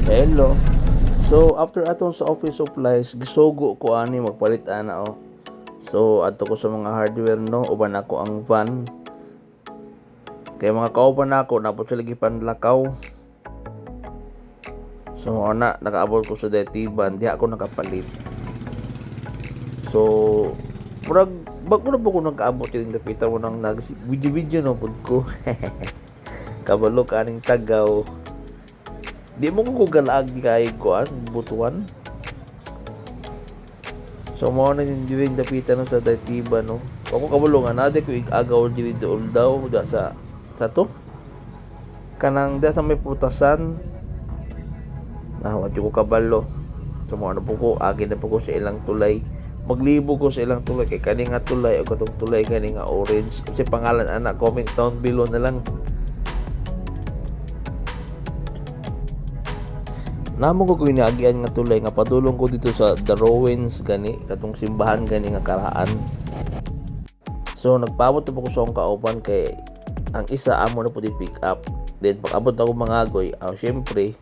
Hello. So after atong sa office supplies, gisugo ko ani magpalit ana oh. So adto ko sa mga hardware no, uban ako ang van. Kay mga kauban nako napot sila gipanlakaw. So ana nakaabot ko sa detiban, di ako nakapalit. So murag bago na po ko nag-abot yung napita mo nang nag-video no pud ko. Kabalo kaning tagaw. Di mo ko galag di kay kuan butuan. So mo na yung dapitan no sa detiba no. Ako kabalo nga nade ko igagaw diri dool daw da sa to. Kanang da sa may putasan. Wa ko kabalo. So mo po ko agi na po ko sa ilang tulay. Maglibo ko sa ilang tulay kay kani nga tulay o katong tulay kani nga orange. Kasi pangalan anak comment down below na lang. Namo ko inaagian nga tulay nga padulong ko dito sa The Rowens gani katong simbahan gani nga karaan. So nagpaabot na po ko sa akong kauban kay ang isa amo na po di pick up. Then pag abot ako mangagoy, syempre